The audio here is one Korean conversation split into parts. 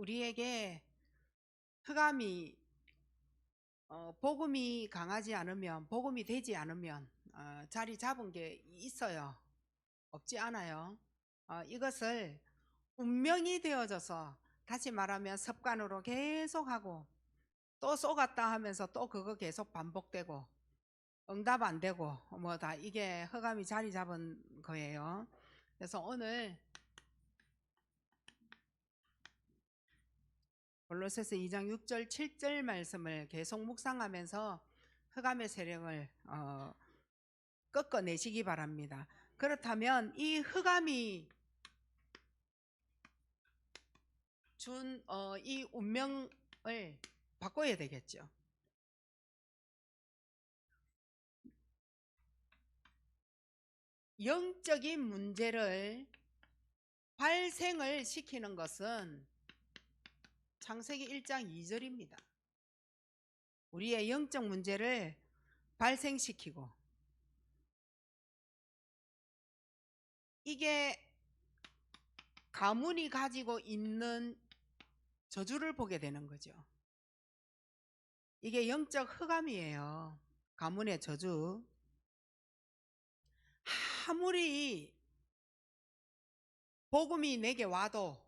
우리에게 흑암이 복음이 강하지 않으면, 복음이 되지 않으면 자리 잡은 게 있어요? 없지 않아요? 이것을 운명이 되어져서, 다시 말하면 습관으로 계속하고 또 쏘갔다 하면서 또 그거 계속 반복되고 응답 안 되고 뭐 다 이게 흑암이 자리 잡은 거예요. 그래서 오늘 골로새서 2장 6절 7절 말씀을 계속 묵상하면서 흑암의 세력을 꺾어내시기 바랍니다. 그렇다면 이 흑암이 준 이 운명을 바꿔야 되겠죠. 영적인 문제를 발생을 시키는 것은 창세기 1장 2절입니다. 우리의 영적 문제를 발생시키고, 이게 가문이 가지고 있는 저주를 보게 되는 거죠. 이게 영적 흑암이에요. 가문의 저주. 아무리 복음이 내게 와도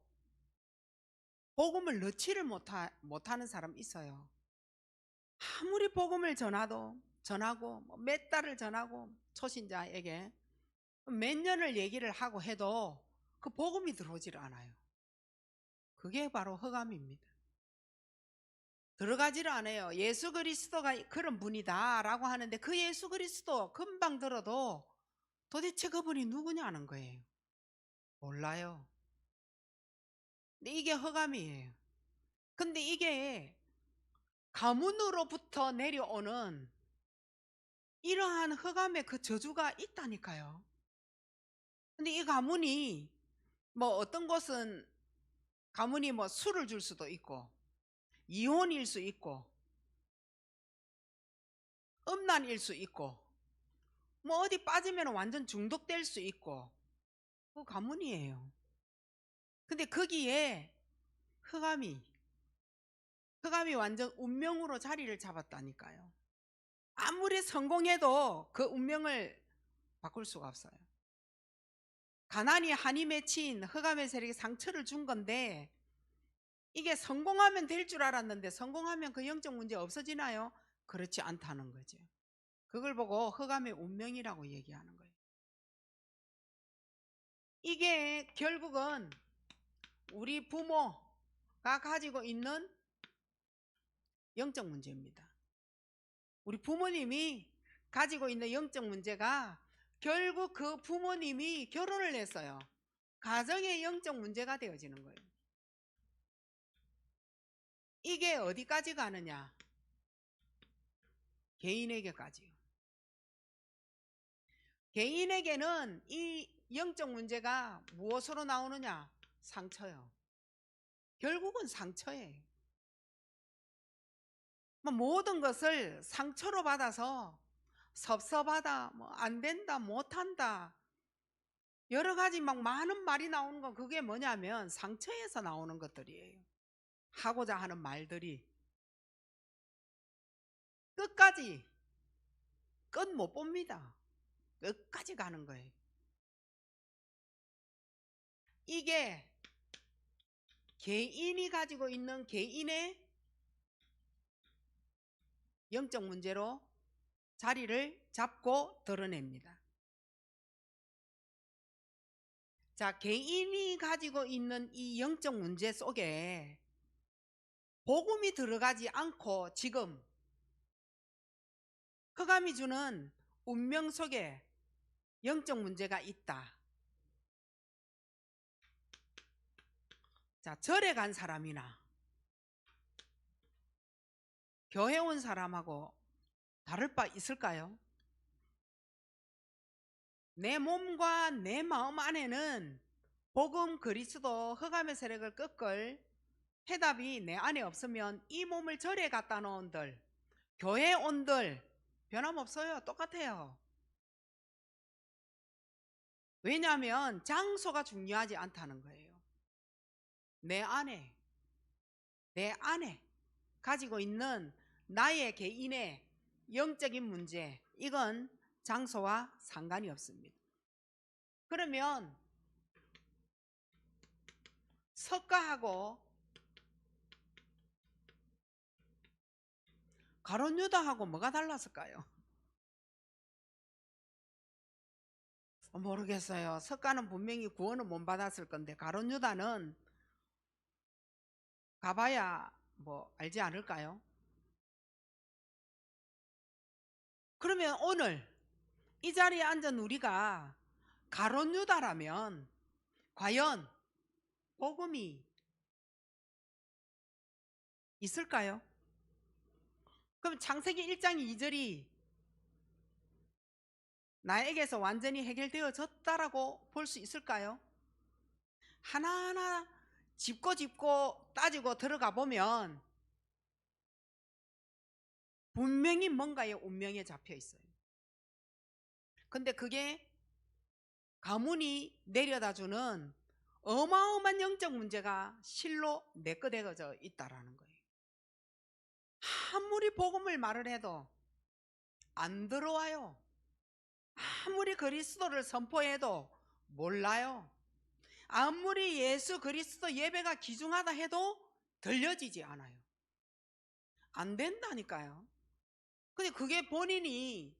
복음을 넣지를 못하는 사람 있어요. 아무리 복음을 전하고 몇 달을 전하고 초신자에게 몇 년을 얘기를 하고 해도 그 복음이 들어오질 않아요. 그게 바로 흑암입니다. 들어가지를 않아요. 예수 그리스도가 그런 분이다 라고 하는데 그 예수 그리스도 금방 들어도 도대체 그분이 누구냐는 거예요. 몰라요. 근데 이게 흑암이에요. 근데 이게 가문으로부터 내려오는 이러한 흑암의 그 저주가 있다니까요. 근데 이 가문이 뭐 어떤 곳은 가문이 뭐 술을 줄 수도 있고 이혼일 수 있고 음란일 수 있고 뭐 어디 빠지면 완전 중독될 수 있고, 그 가문이에요. 근데 거기에 흑암이 완전 운명으로 자리를 잡았다니까요. 아무리 성공해도 그 운명을 바꿀 수가 없어요. 가난이 한이 맺힌 흑암의 세력에 상처를 준 건데, 이게 성공하면 될 줄 알았는데 성공하면 그 영적 문제 없어지나요? 그렇지 않다는 거죠. 그걸 보고 흑암의 운명이라고 얘기하는 거예요. 이게 결국은 우리 부모가 가지고 있는 영적 문제입니다. 우리 부모님이 가지고 있는 영적 문제가 결국 그 부모님이 결혼을 했어요. 가정의 영적 문제가 되어지는 거예요. 이게 어디까지 가느냐? 개인에게까지요. 개인에게는 이 영적 문제가 무엇으로 나오느냐? 상처요. 결국은 상처예요. 모든 것을 상처로 받아서 섭섭하다, 뭐 안 된다, 못한다, 여러 가지 막 많은 말이 나오는 건 그게 뭐냐면 상처에서 나오는 것들이에요. 하고자 하는 말들이 끝까지 끝 못 봅니다. 끝까지 가는 거예요. 이게 개인이 가지고 있는 개인의 영적 문제로 자리를 잡고 드러냅니다. 자, 개인이 가지고 있는 이 영적 문제 속에 복음이 들어가지 않고 지금 흑암이 주는 운명 속에 영적 문제가 있다. 자, 절에 간 사람이나 교회 온 사람하고 다를 바 있을까요? 내 몸과 내 마음 안에는 복음 그리스도 흑암의 세력을 꺾을 해답이 내 안에 없으면 이 몸을 절에 갖다 놓은들, 교회 온들 변함없어요. 똑같아요. 왜냐하면 장소가 중요하지 않다는 거예요. 내 안에 내 안에 가지고 있는 나의 개인의 영적인 문제, 이건 장소와 상관이 없습니다. 그러면 석가하고 가룟 유다하고 뭐가 달랐을까요? 모르겠어요. 석가는 분명히 구원을 못 받았을 건데 가룟 유다는 가봐야 뭐 알지 않을까요? 그러면 오늘 이 자리에 앉은 우리가 가룟 유다라면 과연 복음이 있을까요? 그럼 창세기 1장 2절이 나에게서 완전히 해결되어졌다라고 볼 수 있을까요? 하나하나 짚고 따지고 들어가 보면 분명히 뭔가의 운명에 잡혀 있어요. 근데 그게 가문이 내려다주는 어마어마한 영적 문제가 실로 내꺼되어져 있다라는 거예요. 아무리 복음을 말을 해도 안 들어와요. 아무리 그리스도를 선포해도 몰라요. 아무리 예수 그리스도 예배가 귀중하다 해도 들려지지 않아요. 안 된다니까요. 근데 그게 본인이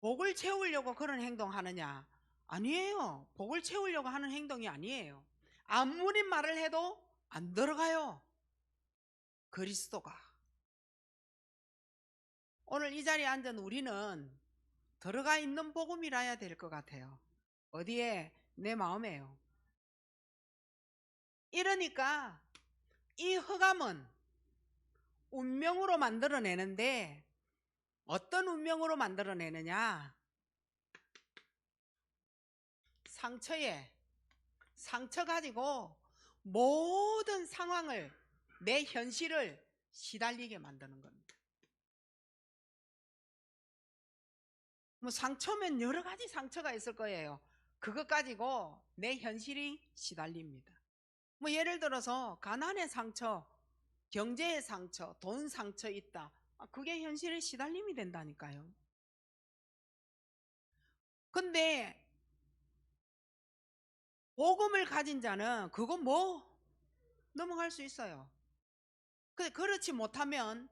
복을 채우려고 그런 행동하느냐? 아니에요. 복을 채우려고 하는 행동이 아니에요. 아무리 말을 해도 안 들어가요. 그리스도가. 오늘 이 자리에 앉은 우리는 들어가 있는 복음이라야 될 것 같아요. 어디에? 내 마음에요. 이러니까 이 흑암은 운명으로 만들어내는데 어떤 운명으로 만들어내느냐? 상처 가지고 모든 상황을, 내 현실을 시달리게 만드는 겁니다. 뭐 상처면 여러 가지 상처가 있을 거예요. 그것 가지고 내 현실이 시달립니다. 뭐 예를 들어서 가난의 상처, 경제의 상처, 돈 상처 있다. 그게 현실의 시달림이 된다니까요. 근데 복음을 가진 자는 그거 뭐 넘어갈 수 있어요. 근데 그렇지 못하면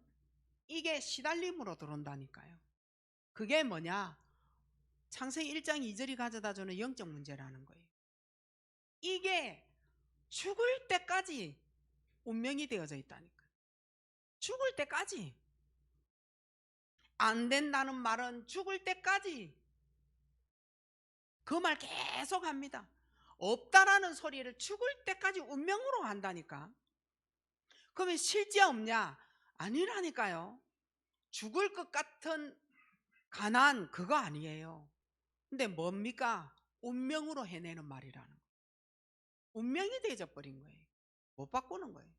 이게 시달림으로 들어온다니까요. 그게 뭐냐? 창세기 1장 2절이 가져다주는 영적 문제라는 거예요. 이게 죽을 때까지 운명이 되어져 있다니까요. 죽을 때까지. 안 된다는 말은 죽을 때까지 그 말 계속 합니다. 없다라는 소리를 죽을 때까지 운명으로 한다니까. 그러면 실제 없냐? 아니라니까요. 죽을 것 같은 가난 그거 아니에요. 근데 뭡니까? 운명으로 해내는 말이라는 거예요. 운명이 되어져 버린 거예요. 못 바꾸는 거예요.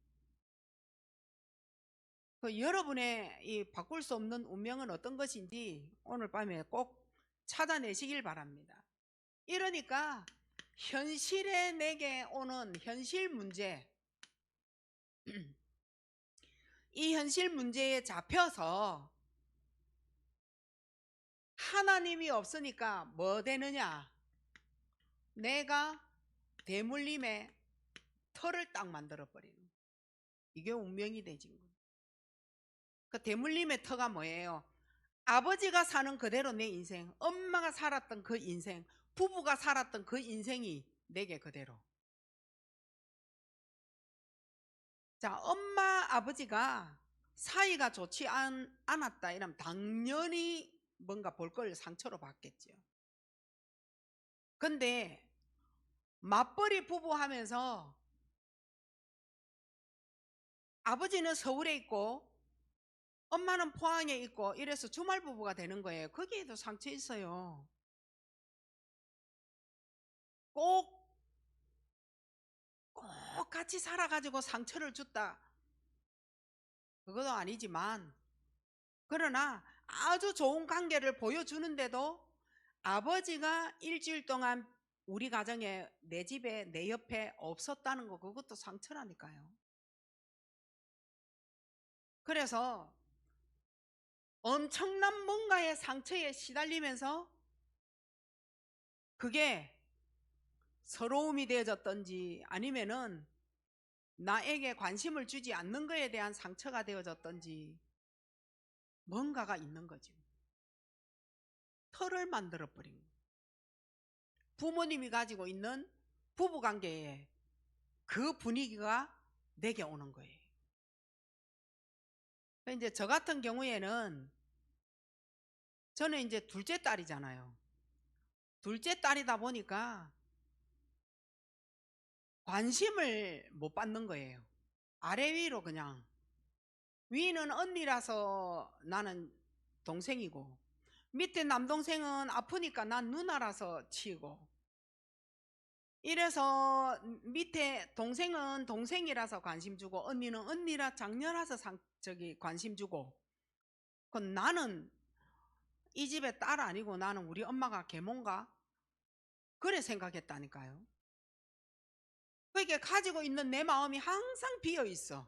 여러분의 이 바꿀 수 없는 운명은 어떤 것인지 오늘 밤에 꼭 찾아내시길 바랍니다. 이러니까 현실에 내게 오는 현실 문제, 이 현실 문제에 잡혀서 하나님이 없으니까 뭐 되느냐? 내가 대물림의 터를 딱 만들어 버리는, 이게 운명이 되진 거예요. 그 대물림의 터가 뭐예요? 아버지가 사는 그대로 내 인생, 엄마가 살았던 그 인생, 부부가 살았던 그 인생이 내게 그대로. 자, 엄마 아버지가 사이가 좋지 않았다 이러면 당연히 뭔가 볼 걸 상처로 받겠죠. 근데 맞벌이 부부 하면서 아버지는 서울에 있고 엄마는 포항에 있고 이래서 주말 부부가 되는 거예요. 거기에도 상처 있어요. 꼭 같이 살아가지고 상처를 줬다, 그것도 아니지만, 그러나 아주 좋은 관계를 보여주는데도 아버지가 일주일 동안 우리 가정에, 내 집에, 내 옆에 없었다는 거, 그것도 상처라니까요. 그래서 엄청난 뭔가의 상처에 시달리면서 그게 서러움이 되어졌던지 아니면은 나에게 관심을 주지 않는 것에 대한 상처가 되어졌던지 뭔가가 있는 거죠. 털을 만들어 버린 거예요. 부모님이 가지고 있는 부부관계에 그 분위기가 내게 오는 거예요. 이제 저 같은 경우에는 저는 이제 둘째 딸이잖아요. 둘째 딸이다 보니까 관심을 못 받는 거예요. 아래 위로 그냥. 위는 언니라서 나는 동생이고 밑에 남동생은 아프니까 난 누나라서 치고, 이래서 밑에 동생은 동생이라서 관심 주고 언니는 언니라 장녀라서 관심 주고, 그건 나는 이 집의 딸 아니고 나는 우리 엄마가 계모인가? 그래 생각했다니까요. 그게 가지고 있는 내 마음이 항상 비어 있어.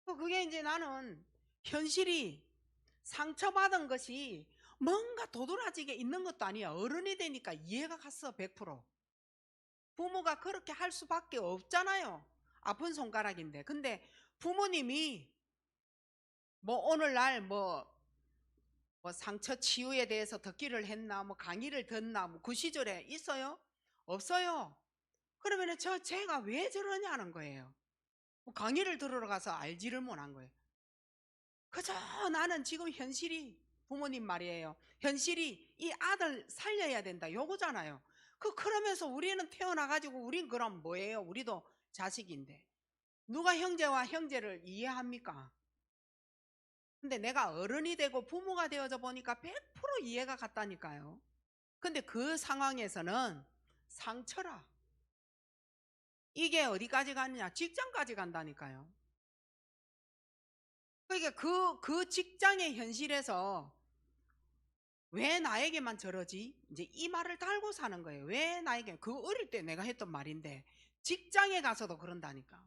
그게 이제 나는 현실이 상처받은 것이 뭔가 도드라지게 있는 것도 아니야. 어른이 되니까 이해가 갔어. 100%. 부모가 그렇게 할 수밖에 없잖아요. 아픈 손가락인데. 근데 부모님이 뭐 오늘날 뭐 상처 치유에 대해서 듣기를 했나, 뭐 강의를 듣나, 뭐 그 시절에 있어요? 없어요. 그러면 제가 왜 저러냐는 거예요. 뭐 강의를 들으러 가서 알지를 못한 거예요. 그저 나는 지금 현실이, 부모님 말이에요, 현실이 이 아들 살려야 된다 요거잖아요. 그러면서 우리는 태어나가지고 우린 그럼 뭐예요? 우리도 자식인데 누가 형제와 형제를 이해합니까? 근데 내가 어른이 되고 부모가 되어져 보니까 100% 이해가 갔다니까요. 근데 그 상황에서는 상처라. 이게 어디까지 가느냐? 직장까지 간다니까요. 그러니까 그 직장의 현실에서 왜 나에게만 저러지? 이제 이 말을 달고 사는 거예요. 왜 나에게? 그 어릴 때 내가 했던 말인데 직장에 가서도 그런다니까.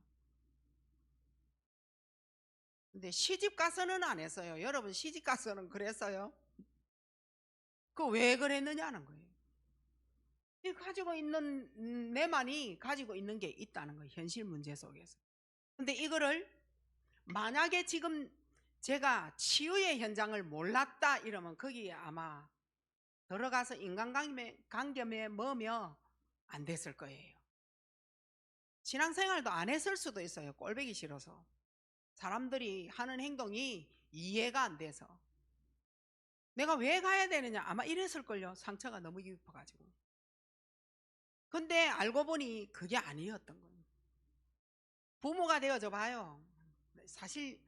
근데 시집 가서는 안 했어요. 여러분 시집 가서는 그랬어요? 그 왜 그랬느냐는 거예요. 가지고 있는 내만이 가지고 있는 게 있다는 거예요. 현실 문제 속에서. 근데 이거를 만약에 지금 제가 치유의 현장을 몰랐다 이러면 거기에 아마 들어가서 인간관계에 뭐며 안 됐을 거예요. 신앙생활도 안 했을 수도 있어요. 꼴보기 싫어서. 사람들이 하는 행동이 이해가 안 돼서. 내가 왜 가야 되느냐? 아마 이랬을걸요. 상처가 너무 깊어가지고. 근데 알고 보니 그게 아니었던 거예요. 부모가 되어져 봐요. 사실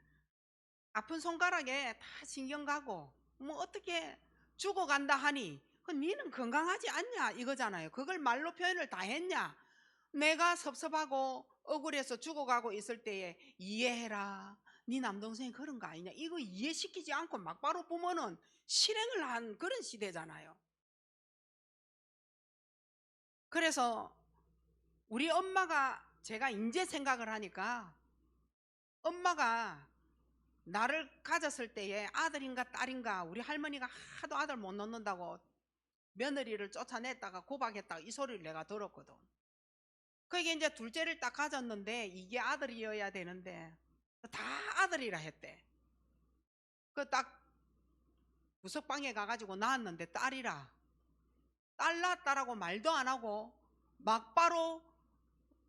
아픈 손가락에 다 신경 가고 뭐 어떻게 죽어간다 하니 그 니는 건강하지 않냐 이거잖아요. 그걸 말로 표현을 다 했냐? 내가 섭섭하고 억울해서 죽어가고 있을 때에 이해해라. 네 남동생이 그런 거 아니냐? 이거 이해시키지 않고 막바로 부모는 실행을 한 그런 시대잖아요. 그래서 우리 엄마가, 제가 이제 생각을 하니까 엄마가 나를 가졌을 때에 아들인가 딸인가 우리 할머니가 하도 아들 못 낳는다고 며느리를 쫓아냈다가 고박했다가 이 소리를 내가 들었거든. 그게 이제 둘째를 딱 가졌는데 이게 아들이어야 되는데 다 아들이라 했대. 그 딱 구석방에 가가지고 낳았는데 딸이라. 딸 낳았다라고 말도 안 하고 막바로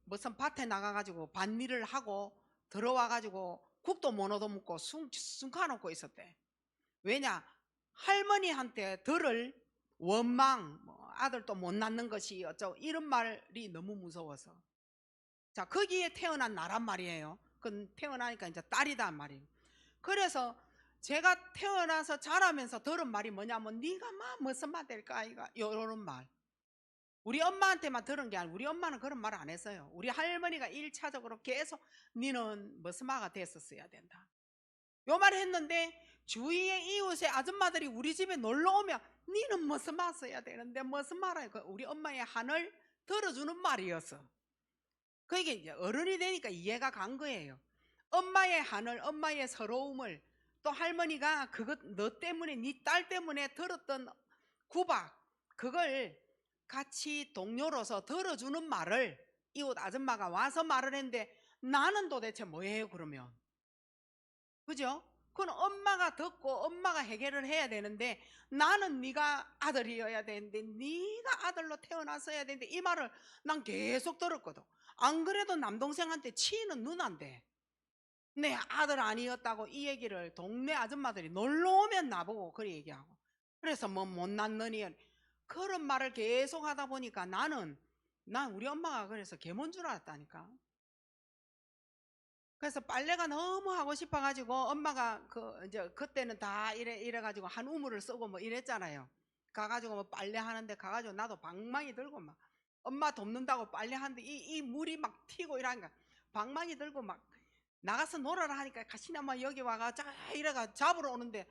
무슨 밭에 나가가지고 밭일을 하고 들어와가지고 국도 못 얻어먹고 숨가놓고 있었대. 왜냐? 할머니한테 들을 원망, 뭐 아들도 못 낳는 것이 어쩌고 이런 말이 너무 무서워서. 자, 거기에 태어난 나란 말이에요. 그 태어나니까 이제 딸이다 말이에요. 그래서 제가 태어나서 자라면서 들은 말이 뭐냐면 네가 막 무슨 말 될까 이가 이런 말. 우리 엄마한테만 들은 게 아니고 우리 엄마는 그런 말 안 했어요. 우리 할머니가 1차적으로 계속 니는 무슨 마가 됐었어야 된다. 요 말 했는데 주위의 이웃의 아줌마들이 우리 집에 놀러 오면 니는 무슨 말 써야 되는데 무슨 말이야. 우리 엄마의 한을 들어주는 말이었어. 그게 이제 어른이 되니까 이해가 간 거예요. 엄마의 한을, 엄마의 서러움을, 또 할머니가 그것 너 때문에, 네 딸 때문에 들었던 구박, 그걸 같이 동료로서 들어주는 말을 이웃 아줌마가 와서 말을 했는데 나는 도대체 뭐예요 그러면? 그죠? 그건 엄마가 듣고 엄마가 해결을 해야 되는데 나는 네가 아들이어야 되는데 네가 아들로 태어났어야 되는데 이 말을 난 계속 들었거든. 안 그래도 남동생한테 치이는 누나인데 내 아들 아니었다고 이 얘기를 동네 아줌마들이 놀러 오면 나보고 그래 얘기하고, 그래서 뭐 못난 너니 그런 말을 계속 하다 보니까 난 우리 엄마가 그래서 개몬 줄 알았다니까. 그래서 빨래가 너무 하고 싶어가지고 엄마가 이제 그때는 다 이래가지고 한 우물을 쓰고 뭐 이랬잖아요. 가가지고 뭐 빨래 하는데 가가지고 나도 방망이 들고 막 엄마 돕는다고 빨래 하는데 이 물이 막 튀고 이러니까 방망이 들고 막 나가서 놀아라 하니까 가시나 막 여기 와가 자 이래가 잡으러 오는데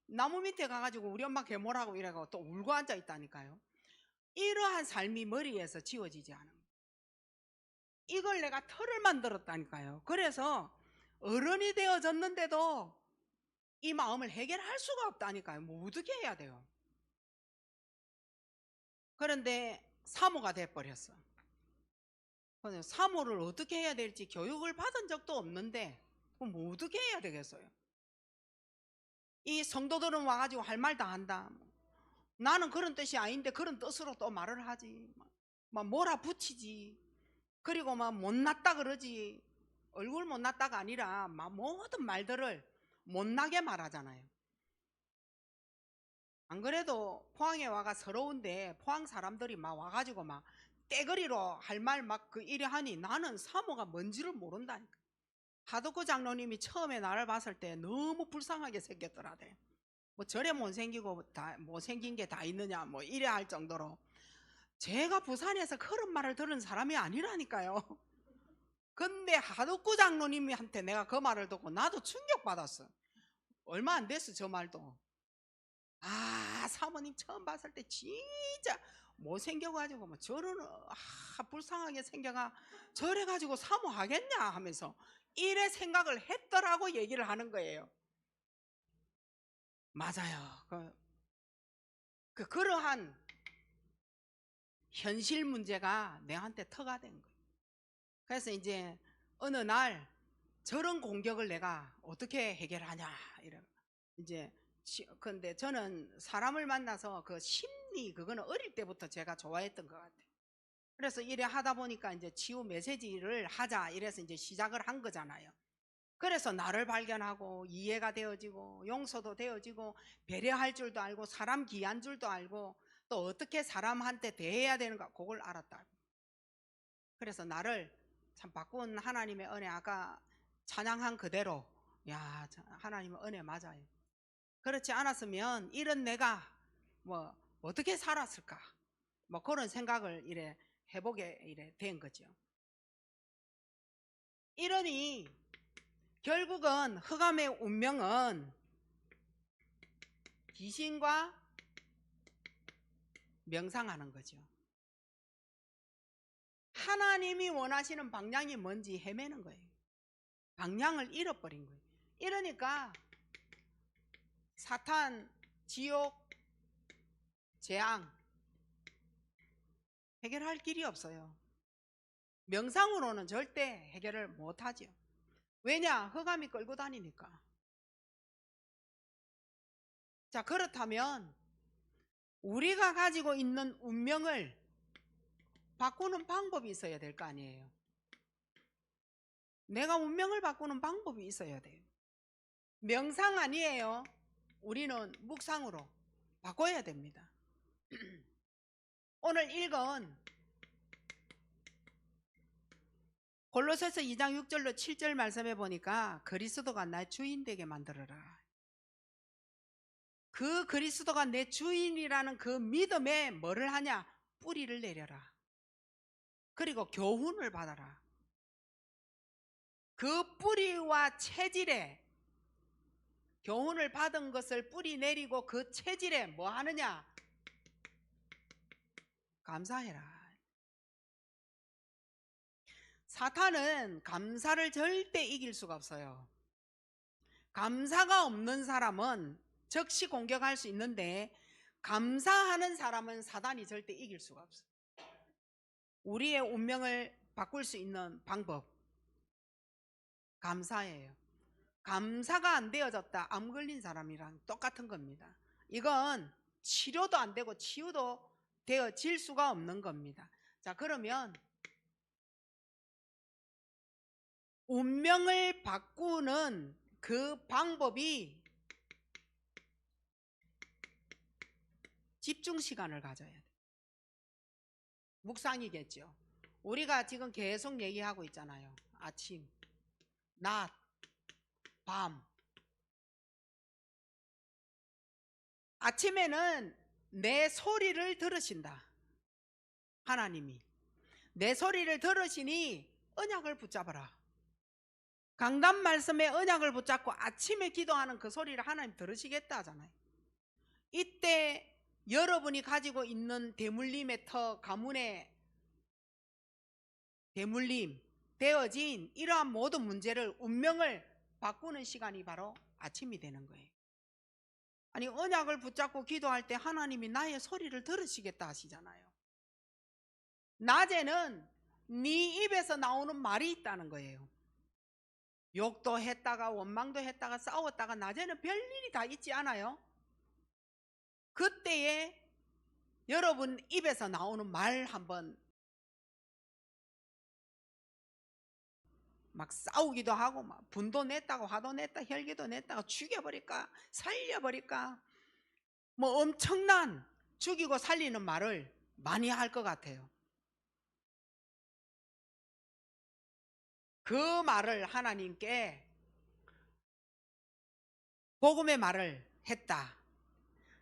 나무 밑에 가가지고 우리 엄마 개모라고 이래가 또 울고 앉아 있다니까요. 이러한 삶이 머리에서 지워지지 않은 거예요. 이걸 내가 틀을 만들었다니까요. 그래서 어른이 되어졌는데도 이 마음을 해결할 수가 없다니까요. 뭐 어떻게 해야 돼요? 그런데 사모가 돼버렸어. 사모를 어떻게 해야 될지 교육을 받은 적도 없는데 그럼 뭐 어떻게 해야 되겠어요? 이 성도들은 와가지고 할 말 다 한다. 나는 그런 뜻이 아닌데 그런 뜻으로 또 말을 하지. 막 몰아붙이지. 그리고 막 못났다 그러지. 얼굴 못났다가 아니라 막 모든 말들을 못나게 말하잖아요. 안 그래도 포항에 와가 서러운데 포항 사람들이 막 와가지고 막 떼거리로 할 말 막 그 이래 하니 나는 사모가 뭔지를 모른다니까. 하덕구 장로님이 처음에 나를 봤을 때 너무 불쌍하게 생겼더라대. 뭐 저래 못생기고 다 못생긴 게 다 있느냐 뭐 이래 할 정도로. 제가 부산에서 그런 말을 들은 사람이 아니라니까요. 근데 하덕구 장로님한테 내가 그 말을 듣고 나도 충격받았어. 얼마 안 됐어 저 말도. 아 사모님 처음 봤을 때 진짜 못생겨가지고 뭐 저런 불쌍하게 생겨가 저래가지고 사모하겠냐 하면서 이래 생각을 했더라고 얘기를 하는 거예요. 맞아요. 그러한 현실 문제가 내한테 터가 된 거예요. 그래서 이제 어느 날 저런 공격을 내가 어떻게 해결하냐 이런 이제 근데 저는 사람을 만나서 그 심리 그거는 어릴 때부터 제가 좋아했던 것 같아요. 그래서 이래 하다 보니까 이제 치유 메시지를 하자 이래서 이제 시작을 한 거잖아요. 그래서 나를 발견하고 이해가 되어지고 용서도 되어지고 배려할 줄도 알고 사람 귀한 줄도 알고 또 어떻게 사람한테 대해야 되는가 그걸 알았다. 그래서 나를 참 바꾼 하나님의 은혜, 아까 찬양한 그대로 야 하나님의 은혜 맞아요. 그렇지 않았으면 이런 내가 뭐 어떻게 살았을까 뭐 그런 생각을 이래 해보게 이래 된 거죠. 이러니 결국은 흑암의 운명은 귀신과 명상하는 거죠. 하나님이 원하시는 방향이 뭔지 헤매는 거예요. 방향을 잃어버린 거예요. 이러니까 사탄, 지옥, 재앙 해결할 길이 없어요. 명상으로는 절대 해결을 못하죠. 왜냐? 흑암이 끌고 다니니까. 자, 그렇다면 우리가 가지고 있는 운명을 바꾸는 방법이 있어야 될 거 아니에요. 내가 운명을 바꾸는 방법이 있어야 돼요. 명상 아니에요. 우리는 묵상으로 바꿔야 됩니다. 오늘 읽은 골로새서 2장 6절로 7절 말씀해 보니까 그리스도가 나의 주인 되게 만들어라. 그 그리스도가 내 주인이라는 그 믿음에 뭐를 하냐? 뿌리를 내려라. 그리고 교훈을 받아라. 그 뿌리와 체질에 교훈을 받은 것을 뿌리 내리고 그 체질에 뭐 하느냐? 감사해라. 사탄은 감사를 절대 이길 수가 없어요. 감사가 없는 사람은 즉시 공격할 수 있는데 감사하는 사람은 사단이 절대 이길 수가 없어요. 우리의 운명을 바꿀 수 있는 방법, 감사예요. 감사가 안 되어졌다, 암 걸린 사람이랑 똑같은 겁니다. 이건 치료도 안 되고 치유도 되어질 수가 없는 겁니다. 자, 그러면 운명을 바꾸는 그 방법이 집중 시간을 가져야 돼요. 묵상이겠죠. 우리가 지금 계속 얘기하고 있잖아요. 아침, 낮, 밤. 아침에는 내 소리를 들으신다. 하나님이 내 소리를 들으시니 언약을 붙잡아라. 강단 말씀에 언약을 붙잡고 아침에 기도하는 그 소리를 하나님 들으시겠다 하잖아요. 이때 여러분이 가지고 있는 대물림의 터, 가문의 대물림 되어진 이러한 모든 문제를, 운명을 바꾸는 시간이 바로 아침이 되는 거예요. 아니, 언약을 붙잡고 기도할 때 하나님이 나의 소리를 들으시겠다 하시잖아요. 낮에는 네 입에서 나오는 말이 있다는 거예요. 욕도 했다가 원망도 했다가 싸웠다가 낮에는 별일이 다 있지 않아요? 그때에 여러분 입에서 나오는 말 한번 막 싸우기도 하고 막 분도 냈다고 화도 냈다 혈기도 냈다가 죽여버릴까 살려버릴까 뭐 엄청난 죽이고 살리는 말을 많이 할 것 같아요. 그 말을 하나님께 복음의 말을 했다.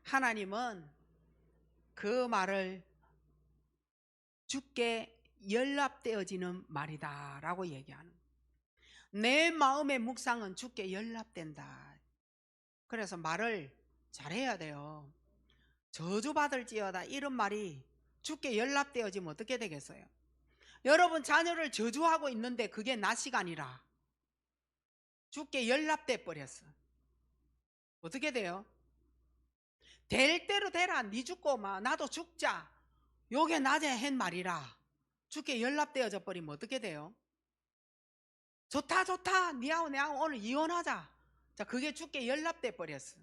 하나님은 그 말을 주께 연락되어지는 말이다 라고 얘기하는 거예요. 내 마음의 묵상은 주께 연락된다. 그래서 말을 잘해야 돼요. 저주받을지어다 이런 말이 주께 연락되어지면 어떻게 되겠어요? 여러분 자녀를 저주하고 있는데 그게 낮 시간이라 주께 연락돼 버렸어. 어떻게 돼요? 될 대로 되라. 니 죽고 막 나도 죽자. 요게 낮에 한 말이라 주께 연락되어져 버리면 어떻게 돼요? 좋다 좋다 니하고 내하고 오늘 이혼하자. 자, 그게 주께 연락돼 버렸어.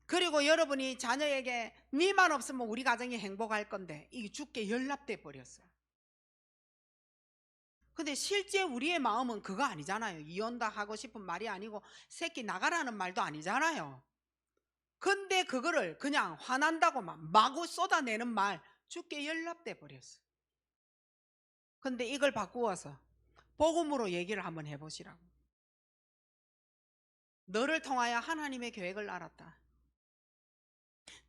그리고 여러분이 자녀에게 니만 없으면 우리 가정이 행복할 건데 이게 주께 연락돼 버렸어요. 근데 실제 우리의 마음은 그거 아니잖아요. 이혼다 하고 싶은 말이 아니고 새끼 나가라는 말도 아니잖아요. 근데 그거를 그냥 화난다고 막 마구 쏟아내는 말 주께 연락돼 버렸어. 근데 이걸 바꾸어서 복음으로 얘기를 한번 해보시라고. 너를 통하여 하나님의 계획을 알았다.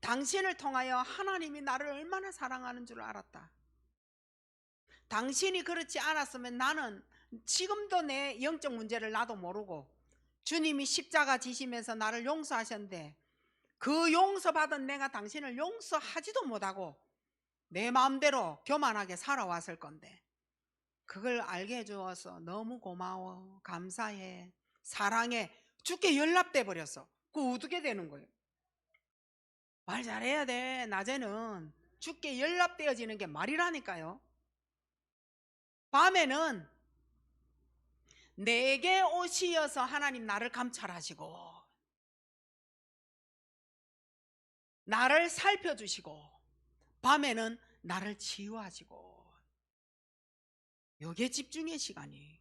당신을 통하여 하나님이 나를 얼마나 사랑하는 줄 알았다. 당신이 그렇지 않았으면 나는 지금도 내 영적 문제를 나도 모르고 주님이 십자가 지시면서 나를 용서하셨는데 그 용서받은 내가 당신을 용서하지도 못하고 내 마음대로 교만하게 살아왔을 건데 그걸 알게 해주어서 너무 고마워, 감사해, 사랑해. 주께 연락돼 버렸어. 그거 어떻게 되는 거예요? 말 잘해야 돼. 낮에는 주께 연락되어지는 게 말이라니까요. 밤에는 내게 오시어서 하나님 나를 감찰하시고 나를 살펴주시고 밤에는 나를 치유하시고 요게 집중의 시간이에요.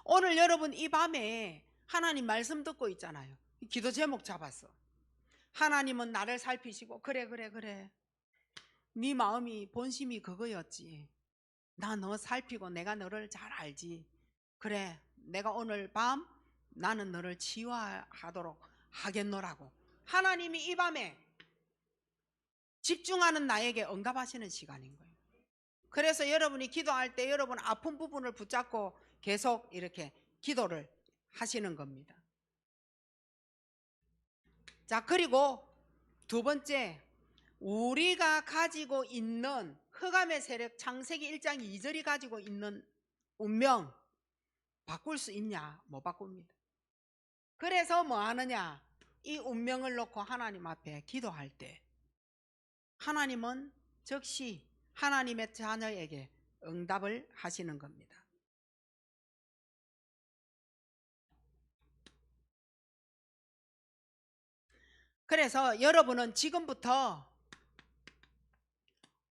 오늘 여러분 이 밤에 하나님 말씀 듣고 있잖아요. 기도 제목 잡았어. 하나님은 나를 살피시고 그래 네 마음이 본심이 그거였지. 나 너 살피고 내가 너를 잘 알지. 그래 내가 오늘 밤 나는 너를 치유하도록 하겠노라고 하나님이 이 밤에 집중하는 나에게 응답하시는 시간인 거예요. 그래서 여러분이 기도할 때 여러분 아픈 부분을 붙잡고 계속 이렇게 기도를 하시는 겁니다. 자, 그리고 두 번째, 우리가 가지고 있는 흑암의 세력 창세기 1장 2절이 가지고 있는 운명 바꿀 수 있냐? 못 바꿉니다. 그래서 뭐 하느냐? 이 운명을 놓고 하나님 앞에 기도할 때 하나님은 즉시 하나님의 자녀에게 응답을 하시는 겁니다. 그래서 여러분은 지금부터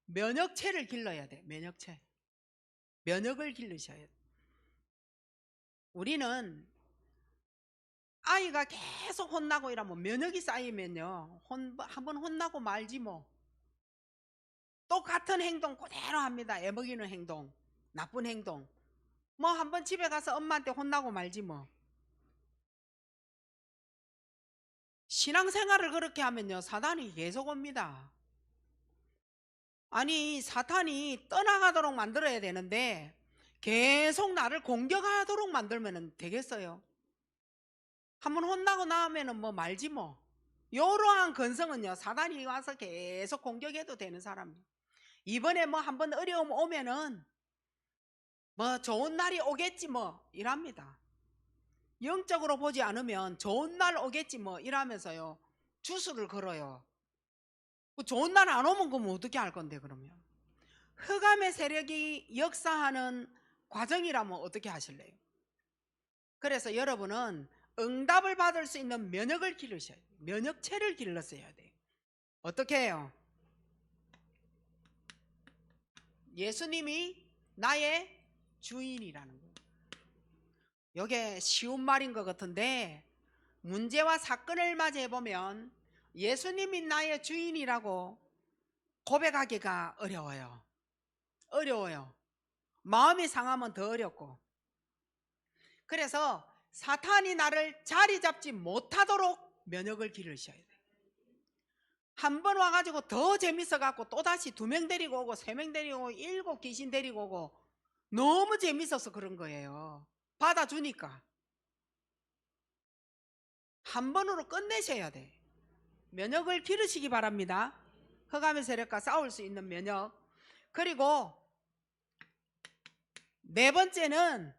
면역체를 길러야 돼. 면역을 기르셔야 돼. 우리는 아이가 계속 혼나고 이러면 면역이 쌓이면요, 한번 혼나고 말지 뭐. 똑같은 행동 그대로 합니다. 애먹이는 행동, 나쁜 행동. 뭐 한번 집에 가서 엄마한테 혼나고 말지 뭐. 신앙생활을 그렇게 하면요, 사탄이 계속 옵니다. 아니, 사탄이 떠나가도록 만들어야 되는데 계속 나를 공격하도록 만들면 되겠어요? 한번 혼나고 나면은 뭐 말지 뭐. 이러한 근성은요, 사단이 와서 계속 공격해도 되는 사람이에요. 이번에 뭐 한번 어려움 오면은 뭐 좋은 날이 오겠지 뭐 이랍니다. 영적으로 보지 않으면 좋은 날 오겠지 뭐 이러면서요, 주술을 걸어요. 좋은 날 안 오면 그럼 어떻게 할 건데 그러면? 흑암의 세력이 역사하는 과정이라면 어떻게 하실래요? 그래서 여러분은 응답을 받을 수 있는 면역을 기르셔야 돼요. 면역체를 길렀어야 돼요. 어떻게 해요? 예수님이 나의 주인이라는 거예요. 이게 쉬운 말인 것 같은데 문제와 사건을 맞이해 보면 예수님이 나의 주인이라고 고백하기가 어려워요. 마음이 상하면 더 어렵고. 그래서 사탄이 나를 자리 잡지 못하도록 면역을 기르셔야 돼요. 한 번 와가지고 더 재밌어갖고 또다시 2명 데리고 오고 3명 데리고 오고 7 귀신 데리고 오고 너무 재밌어서 그런 거예요. 받아주니까. 한 번으로 끝내셔야 돼. 면역을 기르시기 바랍니다. 흑암의 세력과 싸울 수 있는 면역. 그리고 4번째는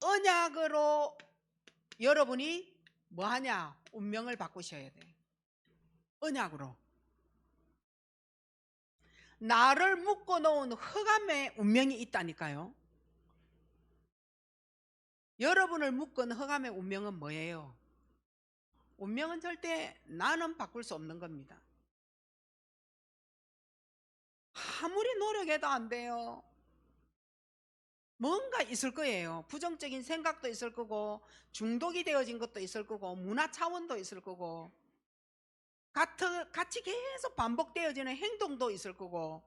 언약으로 여러분이 뭐하냐? 운명을 바꾸셔야 돼. 언약으로. 나를 묶어놓은 흑암의 운명이 있다니까요. 여러분을 묶은 흑암의 운명은 뭐예요? 운명은 절대 나는 바꿀 수 없는 겁니다. 아무리 노력해도 안 돼요. 뭔가 있을 거예요. 부정적인 생각도 있을 거고, 중독이 되어진 것도 있을 거고, 문화 차원도 있을 거고, 같이 계속 반복되어지는 행동도 있을 거고,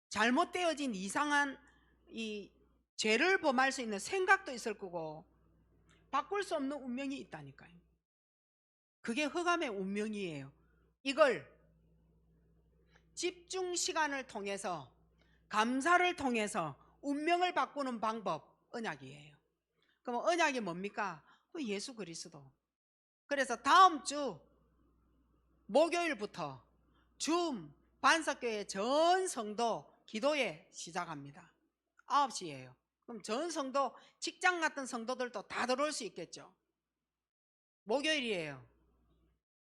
잘못되어진 이상한 이 죄를 범할 수 있는 생각도 있을 거고, 바꿀 수 없는 운명이 있다니까요. 그게 흑암의 운명이에요. 이걸 집중 시간을 통해서, 감사를 통해서 운명을 바꾸는 방법, 언약이에요. 그럼 언약이 뭡니까? 예수 그리스도. 그래서 다음 주 목요일부터 줌 반석교회 전 성도 기도회 시작합니다. 9시예요. 그럼 전 성도, 직장 같은 성도들도 다 들어올 수 있겠죠. 목요일이에요.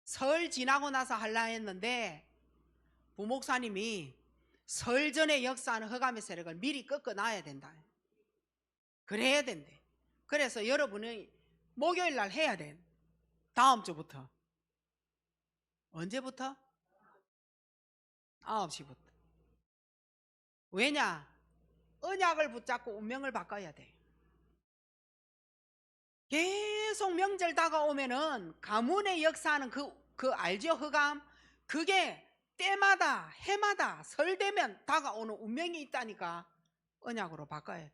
설 지나고 나서 하려 했는데 부목사님이 설 전에 역사하는 흑암의 세력을 미리 꺾어놔야 된다. 그래야 된대. 그래서 여러분이 목요일 날 해야 돼. 다음 주부터. 언제부터? 9시부터. 왜냐? 언약을 붙잡고 운명을 바꿔야 돼. 계속 명절 다가오면은 가문의 역사하는 그 알죠? 흑암? 그게 때마다 해마다 설 되면 다가오는 운명이 있다니까. 언약으로 바꿔야 돼.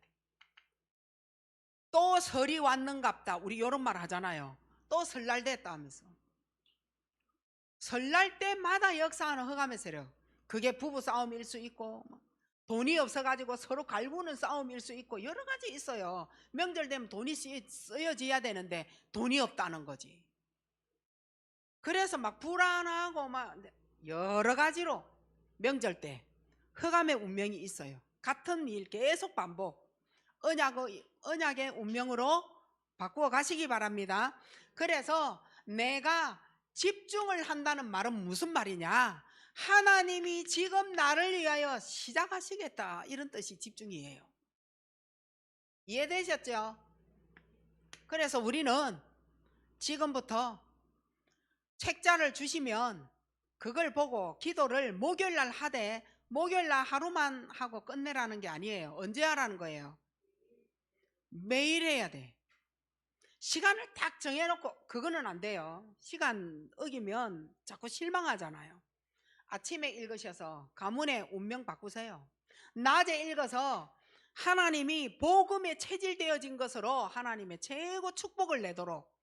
또 설이 왔는갑다. 우리 이런 말 하잖아요. 또 설날 됐다 하면서. 설날 때마다 역사하는 흑암의 세력. 그게 부부 싸움일 수 있고, 돈이 없어가지고 서로 갈구는 싸움일 수 있고, 여러 가지 있어요. 명절 되면 돈이 쓰여져야 되는데 돈이 없다는 거지. 그래서 막 불안하고 막 여러 가지로 명절 때 흑암의 운명이 있어요. 같은 일 계속 반복. 언약의 운명으로 바꾸어 가시기 바랍니다. 그래서 내가 집중을 한다는 말은 무슨 말이냐? 하나님이 지금 나를 위하여 시작하시겠다, 이런 뜻이 집중이에요. 이해되셨죠? 그래서 우리는 지금부터 책자를 주시면 그걸 보고 기도를 목요일날 하되, 목요일날 하루만 하고 끝내라는 게 아니에요. 언제 하라는 거예요? 매일 해야 돼. 시간을 딱 정해놓고 그거는 안 돼요. 시간 어기면 자꾸 실망하잖아요. 아침에 읽으셔서 가문의 운명 바꾸세요. 낮에 읽어서 하나님이 복음에 체질되어진 것으로 하나님의 최고 축복을 내도록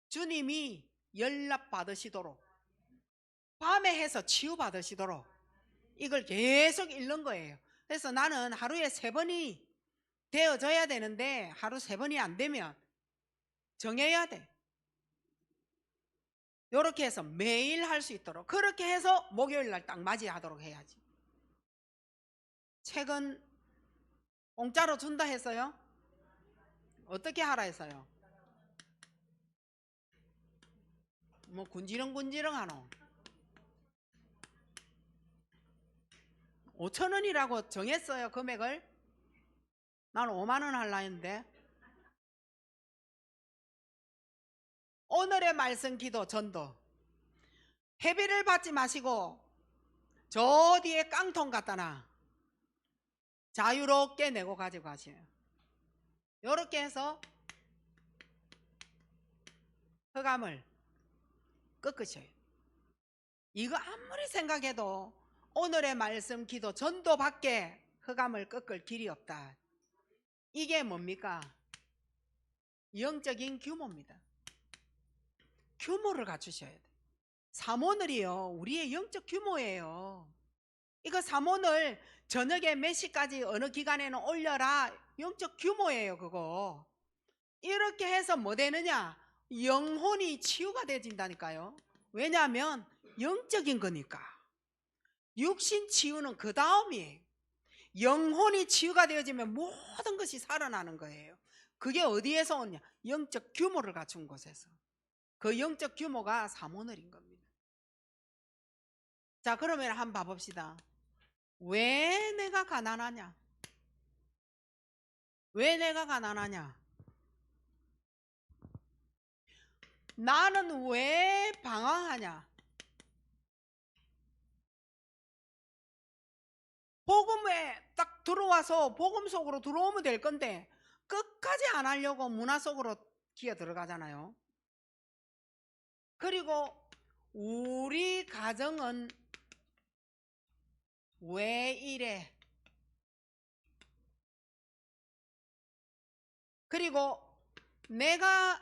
주님이 연락 받으시도록, 밤에 해서 치유 받으시도록 이걸 계속 읽는 거예요. 그래서 나는 하루에 3번이 되어져야 되는데 하루 3번이 안 되면 정해야 돼. 이렇게 해서 매일 할 수 있도록, 그렇게 해서 목요일 날 딱 맞이하도록 해야지. 책은 공짜로 준다 했어요? 어떻게 하라 했어요? 뭐 군지렁군지렁 하노? 5,000원이라고 정했어요, 금액을? 나는 5만 원 하려 했는데. 오늘의 말씀 기도 전도, 회비를 받지 마시고 저 뒤에 깡통 갖다 놔. 자유롭게 내고 가지고 가세요. 이렇게 해서 흑암을 꺾으셔요. 이거 아무리 생각해도 오늘의 말씀 기도 전도밖에 흑암을 꺾을 길이 없다. 이게 뭡니까? 영적인 규모입니다. 규모를 갖추셔야 돼. 삼오늘이요, 우리의 영적 규모예요. 이거 삼오늘 저녁에 몇 시까지 어느 기간에는 올려라, 영적 규모예요. 그거 이렇게 해서 뭐 되느냐? 영혼이 치유가 되어진다니까요. 왜냐하면 영적인 거니까. 육신 치유는 그 다음이에요. 영혼이 치유가 되어지면 모든 것이 살아나는 거예요. 그게 어디에서 오냐? 영적 규모를 갖춘 곳에서. 그 영적 규모가 삼오늘인 겁니다. 자, 그러면 한번 봐봅시다. 왜 내가 가난하냐? 왜 내가 가난하냐? 나는 왜 방황하냐? 복음에 딱 들어와서 복음 속으로 들어오면 될 건데 끝까지 안 하려고 문화 속으로 기어 들어가잖아요. 그리고 우리 가정은 왜 이래? 그리고 내가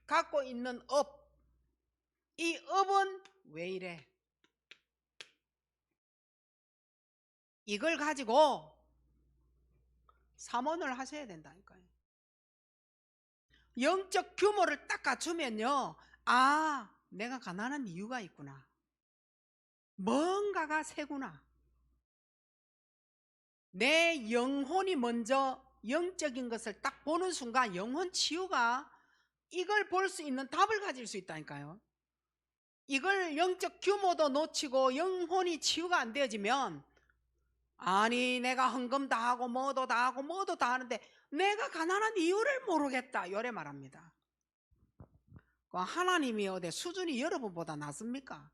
갖고 있는 업, 이 업은 왜 이래? 이걸 가지고 삼원을 하셔야 된다니까요. 영적 규모를 딱 갖추면요, 아, 내가 가난한 이유가 있구나, 뭔가가 새구나. 내 영혼이 먼저 영적인 것을 딱 보는 순간 영혼 치유가 이걸 볼 수 있는 답을 가질 수 있다니까요. 이걸 영적 규모도 놓치고 영혼이 치유가 안 되어지면, 아니 내가 헌금 다 하고 뭐도 다 하고 뭐도 다 하는데 내가 가난한 이유를 모르겠다, 요래 말합니다. 하나님이 어디 수준이 여러분보다 낮습니까?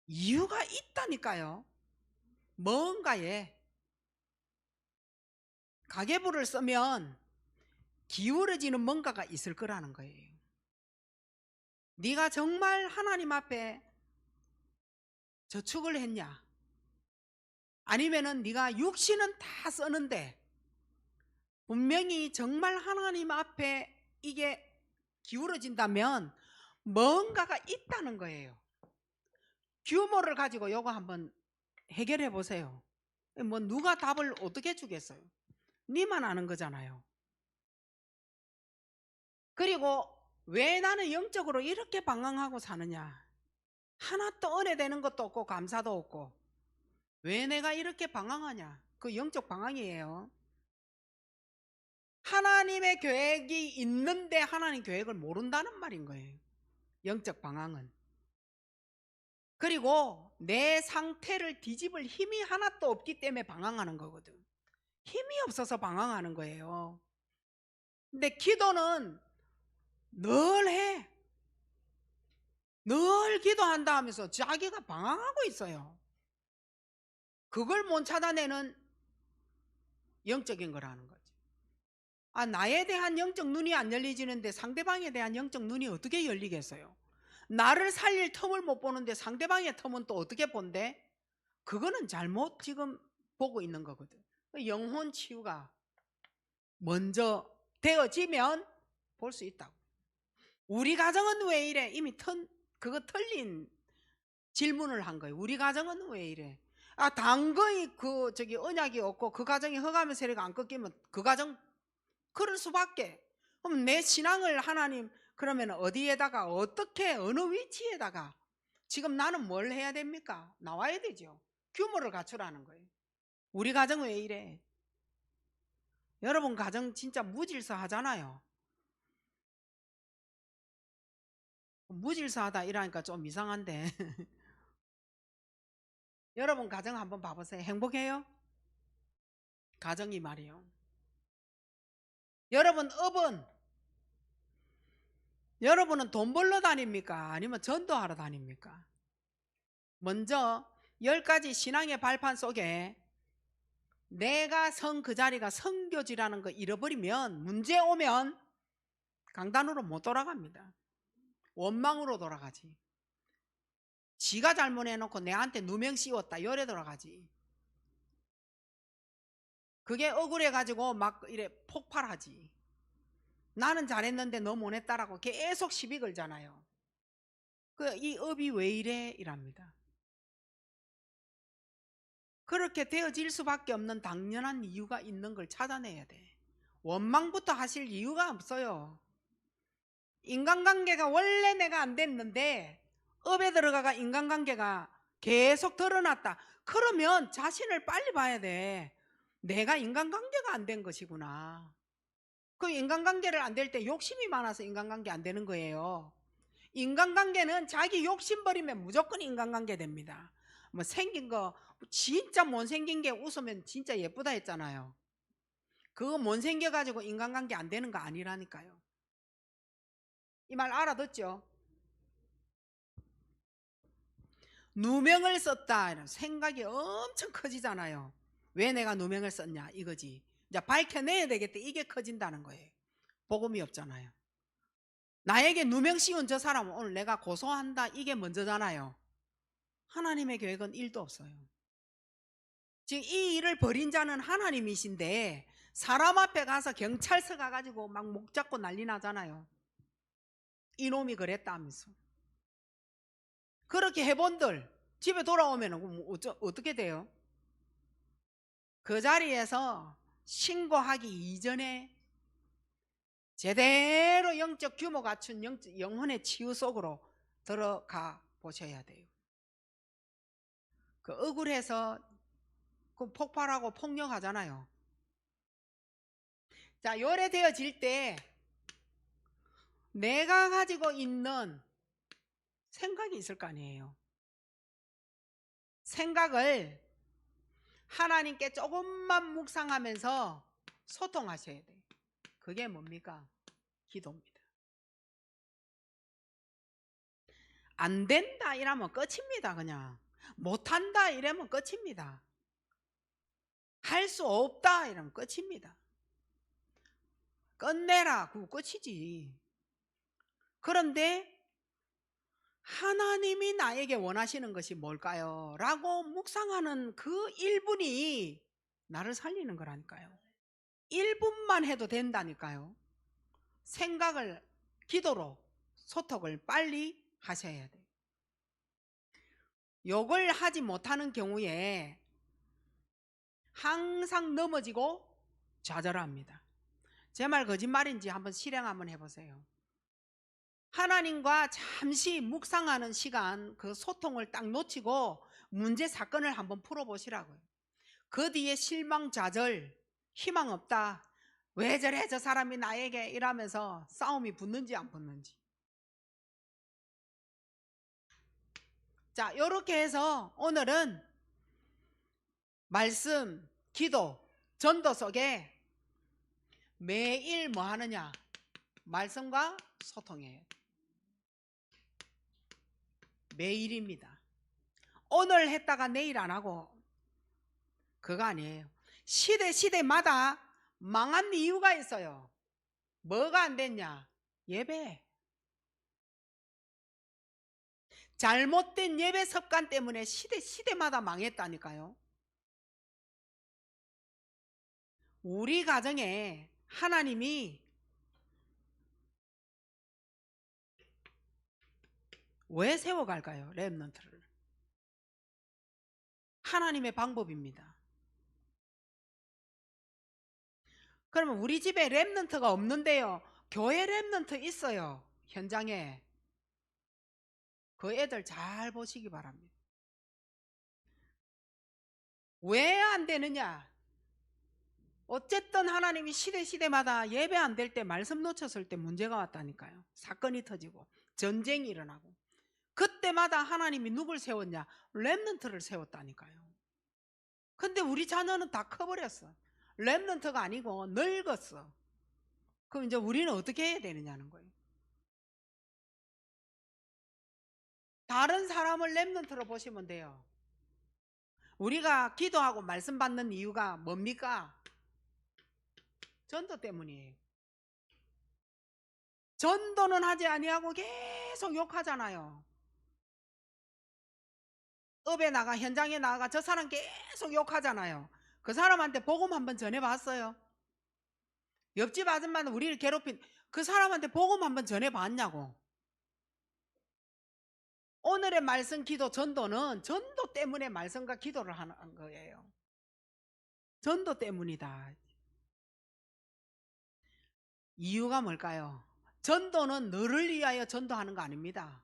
이유가 있다니까요. 뭔가에 가계부를 쓰면 기울어지는 뭔가가 있을 거라는 거예요. 네가 정말 하나님 앞에 저축을 했냐? 아니면은 네가 육신은 다 쓰는데 분명히 정말 하나님 앞에 이게 기울어진다면 뭔가가 있다는 거예요. 규모를 가지고 이거 한번 해결해 보세요. 뭐 누가 답을 어떻게 주겠어요? 니만 아는 거잖아요. 그리고 왜 나는 영적으로 이렇게 방황하고 사느냐? 하나도 은혜 되는 것도 없고 감사도 없고 왜 내가 이렇게 방황하냐? 그 영적 방황이에요. 하나님의 계획이 있는데 하나님 계획을 모른다는 말인 거예요. 영적 방황은. 그리고 내 상태를 뒤집을 힘이 하나도 없기 때문에 방황하는 거거든. 힘이 없어서 방황하는 거예요. 근데 기도는 늘 해. 늘 기도한다 하면서 자기가 방황하고 있어요. 그걸 못 찾아내는 영적인 거라는 거지. 나에 대한 영적 눈이 안 열리지는데 상대방에 대한 영적 눈이 어떻게 열리겠어요? 나를 살릴 틈을 못 보는데 상대방의 틈은 또 어떻게 본대? 그거는 잘못 지금 보고 있는 거거든. 영혼 치유가 먼저 되어지면 볼 수 있다고. 우리 가정은 왜 이래? 이미 그거 틀린 질문을 한 거예요. 우리 가정은 왜 이래? 당거의 언약이 없고 그 가정이 흑암의 세례가 안 꺾이면 그 가정 그럴 수밖에. 그럼 내 신앙을 하나님 그러면 어디에다가 어떻게 어느 위치에다가 지금 나는 뭘 해야 됩니까? 나와야 되죠. 규모를 갖추라는 거예요. 우리 가정 왜 이래? 여러분 가정 진짜 무질서 하잖아요. 무질서하다 이러니까 좀 이상한데 여러분 가정 한번 봐보세요. 행복해요? 가정이 말이요. 여러분은 돈 벌러 다닙니까? 아니면 전도하러 다닙니까? 먼저 10가지 신앙의 발판 속에 내가 선 그 자리가 선교지라는 거 잃어버리면 문제 오면 강단으로 못 돌아갑니다. 원망으로 돌아가지. 지가 잘못해놓고 내한테 누명 씌웠다 요래 돌아가지. 그게 억울해가지고 막 이래 폭발하지. 나는 잘했는데 너 못했다라고 계속 시비 걸잖아요. 이 업이 왜 이래? 이랍니다. 그렇게 되어질 수밖에 없는 당연한 이유가 있는 걸 찾아내야 돼. 원망부터 하실 이유가 없어요. 인간관계가 원래 내가 안 됐는데 업에 들어가가 인간관계가 계속 드러났다. 그러면 자신을 빨리 봐야 돼. 내가 인간관계가 안 된 것이구나. 그 인간관계를 안 될 때 욕심이 많아서 인간관계 안 되는 거예요. 인간관계는 자기 욕심 버리면 무조건 인간관계 됩니다. 뭐 생긴 거 진짜 못생긴 게 웃으면 진짜 예쁘다 했잖아요. 그거 못생겨가지고 인간관계 안 되는 거 아니라니까요. 이 말 알아듣죠? 누명을 썼다 이런 생각이 엄청 커지잖아요. 왜 내가 누명을 썼냐 이거지. 이제 밝혀내야 되겠다. 이게 커진다는 거예요. 복음이 없잖아요. 나에게 누명 씌운 저 사람은 오늘 내가 고소한다 이게 먼저잖아요. 하나님의 계획은 1도 없어요. 지금 이 일을 벌인 자는 하나님이신데 사람 앞에 가서 경찰서 가가지고 막 목 잡고 난리 나잖아요. 이놈이 그랬다 하면서. 그렇게 해본들 집에 돌아오면 어떻게 돼요? 그 자리에서 신고하기 이전에 제대로 영적 규모 갖춘 영혼의 치유 속으로 들어가 보셔야 돼요. 그 억울해서 그 폭발하고 폭력하잖아요. 자, 요래되어질 때 내가 가지고 있는 생각이 있을 거 아니에요. 생각을 하나님께 조금만 묵상하면서 소통하셔야 돼요. 그게 뭡니까? 기도입니다. 안 된다 이러면 끝입니다. 그냥 못한다 이러면 끝입니다. 할 수 없다 이러면 끝입니다. 끝내라 그거 끝이지. 그런데 하나님이 나에게 원하시는 것이 뭘까요? 라고 묵상하는 그 1분이 나를 살리는 거라니까요. 1분만 해도 된다니까요. 생각을 기도로 소통을 빨리 하셔야 돼요. 요걸 하지 못하는 경우에 항상 넘어지고 좌절합니다. 제 말 거짓말인지 한번 실행 한번 해보세요. 하나님과 잠시 묵상하는 시간, 그 소통을 딱 놓치고 문제 사건을 한번 풀어보시라고요. 그 뒤에 실망, 좌절, 희망 없다. 왜 저래 저 사람이 나에게 이러면서 싸움이 붙는지 안 붙는지. 자, 이렇게 해서 오늘은 말씀, 기도, 전도 속에 매일 뭐 하느냐? 말씀과 소통해요. 매일입니다. 오늘 했다가 내일 안 하고 그거 아니에요. 시대마다 망한 이유가 있어요. 뭐가 안 됐냐? 예배. 잘못된 예배 습관 때문에 시대마다 망했다니까요. 우리 가정에 하나님이 왜 세워갈까요? 렘넌트를. 하나님의 방법입니다. 그러면 우리 집에 렘넌트가 없는데요, 교회 렘넌트 있어요. 현장에. 그 애들 잘 보시기 바랍니다. 왜 안 되느냐? 어쨌든 하나님이 시대마다 예배 안 될 때, 말씀 놓쳤을 때 문제가 왔다니까요. 사건이 터지고 전쟁이 일어나고. 그때마다 하나님이 누굴 세웠냐? 렘넌트를 세웠다니까요. 근데 우리 자녀는 다 커버렸어. 렘넌트가 아니고 늙었어. 그럼 이제 우리는 어떻게 해야 되느냐는 거예요. 다른 사람을 렘넌트로 보시면 돼요. 우리가 기도하고 말씀 받는 이유가 뭡니까? 전도 때문이에요. 전도는 하지 아니하고 계속 욕하잖아요. 업에 나가, 현장에 나가 저 사람 계속 욕하잖아요. 그 사람한테 복음 한번 전해봤어요? 옆집 아줌마는 우리를 괴롭힌 그 사람한테 복음 한번 전해봤냐고. 오늘의 말씀, 기도, 전도는 전도 때문에 말씀과 기도를 하는 거예요. 전도 때문이다. 이유가 뭘까요? 전도는 너를 위하여 전도하는 거 아닙니다.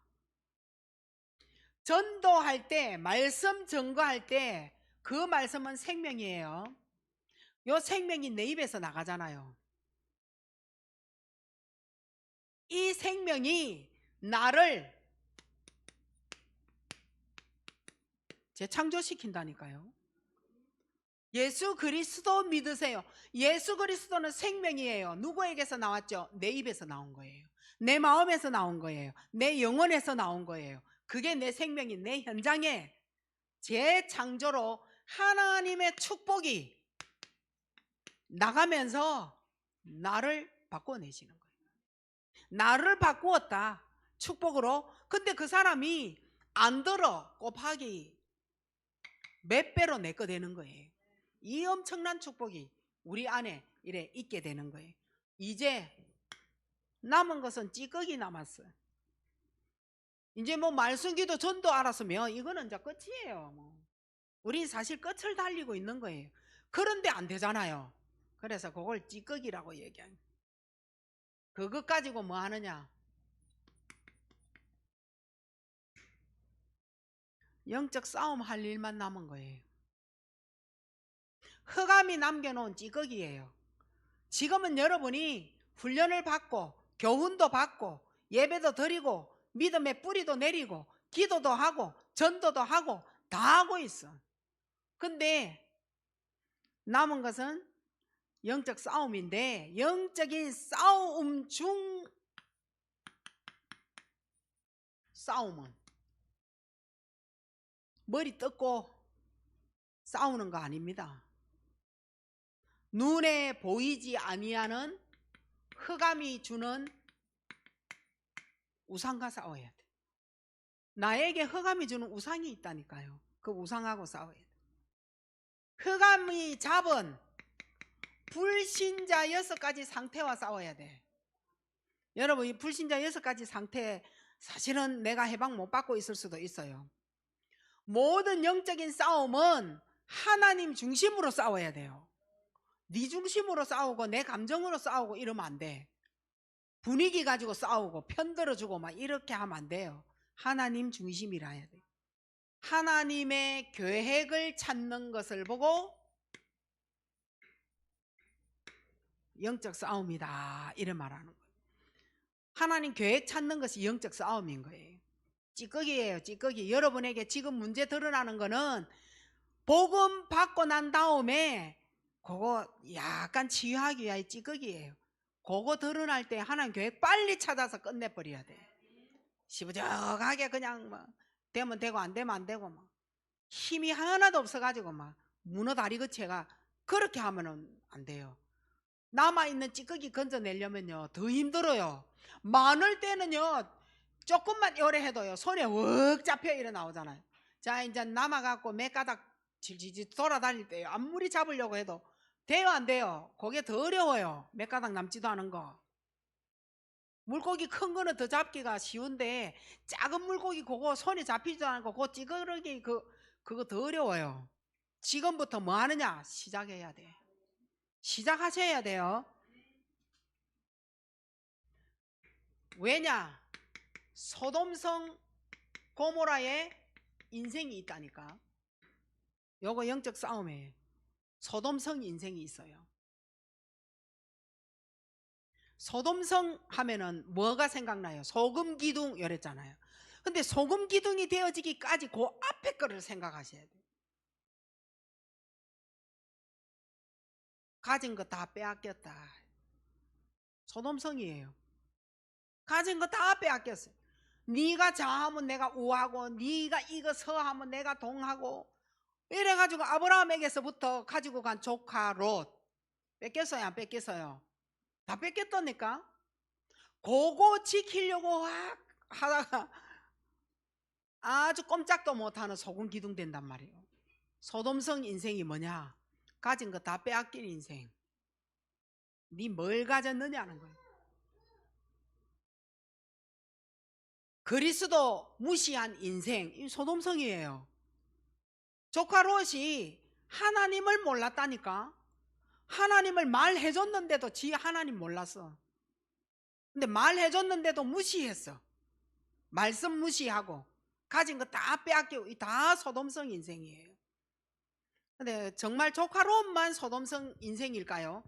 전도할 때, 말씀 증거할 때 그 말씀은 생명이에요. 요 생명이 내 입에서 나가잖아요. 이 생명이 나를 재창조시킨다니까요. 예수 그리스도 믿으세요. 예수 그리스도는 생명이에요. 누구에게서 나왔죠? 내 입에서 나온 거예요. 내 마음에서 나온 거예요. 내 영혼에서 나온 거예요. 그게 내 생명이 내 현장에 재창조로 하나님의 축복이 나가면서 나를 바꿔내시는 거예요. 나를 바꾸었다. 축복으로. 근데 그 사람이 안 들어. 곱하기 몇 배로 내 거 되는 거예요. 이 엄청난 축복이 우리 안에 이래 있게 되는 거예요. 이제 남은 것은 찌꺼기 남았어요. 이제 뭐 말씀기도 전도 알았으면 이거는 이제 끝이에요. 우리 사실 끝을 달리고 있는 거예요. 그런데 안 되잖아요. 그래서 그걸 찌꺼기라고 얘기합니다. 그것 가지고 뭐 하느냐? 영적 싸움 할 일만 남은 거예요. 흑암이 남겨놓은 찌꺼기예요. 지금은 여러분이 훈련을 받고 교훈도 받고 예배도 드리고 믿음의 뿌리도 내리고 기도도 하고 전도도 하고 다 하고 있어. 근데 남은 것은 영적 싸움인데, 영적인 싸움 중 싸움은 머리 뜯고 싸우는 거 아닙니다. 눈에 보이지 아니하는 흑암이 주는 우상과 싸워야 돼. 나에게 흑암이 주는 우상이 있다니까요. 그 우상하고 싸워야 돼. 흑암이 잡은 불신자 6가지 상태와 싸워야 돼. 여러분, 이 불신자 6가지 상태 사실은 내가 해방 못 받고 있을 수도 있어요. 모든 영적인 싸움은 하나님 중심으로 싸워야 돼요. 네 중심으로 싸우고 내 감정으로 싸우고 이러면 안 돼. 분위기 가지고 싸우고 편들어주고 막 이렇게 하면 안 돼요. 하나님 중심이라 해야 돼. 하나님의 계획을 찾는 것을 보고 영적 싸움이다 이런 말하는 거예요. 하나님 계획 찾는 것이 영적 싸움인 거예요. 찌꺼기예요, 찌꺼기. 여러분에게 지금 문제 드러나는 거는 복음 받고 난 다음에 그거 약간 치유하기 위한 찌꺼기예요. 그거 드러날 때 하나님 계획 빨리 찾아서 끝내버려야 돼. 시부적하게 그냥 뭐 되면 되고 안 되면 안 되고 막 힘이 하나도 없어가지고 막 문어 다리 거치가 그렇게 하면은 안 돼요. 남아있는 찌꺼기 건져내려면요 더 힘들어요. 많을 때는요 조금만 요래 해도요 손에 웍 잡혀 일어 나오잖아요. 자 이제 남아갖고 몇 가닥 질질질 돌아다닐 때요 아무리 잡으려고 해도 돼요 안 돼요? 그게 더 어려워요. 몇 가닥 남지도 않은 거. 물고기 큰 거는 더 잡기가 쉬운데 작은 물고기 그거 손에 잡히지도 않고 그거 찌그러기 그거 더 어려워요. 지금부터 뭐 하느냐? 시작해야 돼. 시작하셔야 돼요. 왜냐? 소돔성 고모라의 인생이 있다니까. 요거 영적 싸움에 소돔성 인생이 있어요. 소돔성 하면은 뭐가 생각나요? 소금 기둥 이랬잖아요. 근데 소금 기둥이 되어지기까지 그 앞에 거를 생각하셔야 돼요. 가진 거 다 빼앗겼다. 소돔성이에요. 가진 거 다 빼앗겼어요. 네가 좌하면 내가 우하고 네가 이거 서하면 내가 동하고 이래가지고 아브라함에게서부터 가지고 간 조카 롯 뺏겼어요 안 뺏겼어요? 다 뺏겼다니까. 그거 지키려고 하다가 아주 꼼짝도 못하는 소금 기둥 된단 말이에요. 소돔성 인생이 뭐냐? 가진 거 다 빼앗긴 인생. 네 뭘 가졌느냐는 거예요. 그리스도 무시한 인생, 이 소돔성이에요. 조카 롯이 하나님을 몰랐다니까. 하나님을 말해줬는데도 지 하나님 몰랐어. 근데 말해줬는데도 무시했어. 말씀 무시하고 가진 거 다 빼앗기고 다 소돔성 인생이에요. 근데 정말 조카 롯만 소돔성 인생일까요?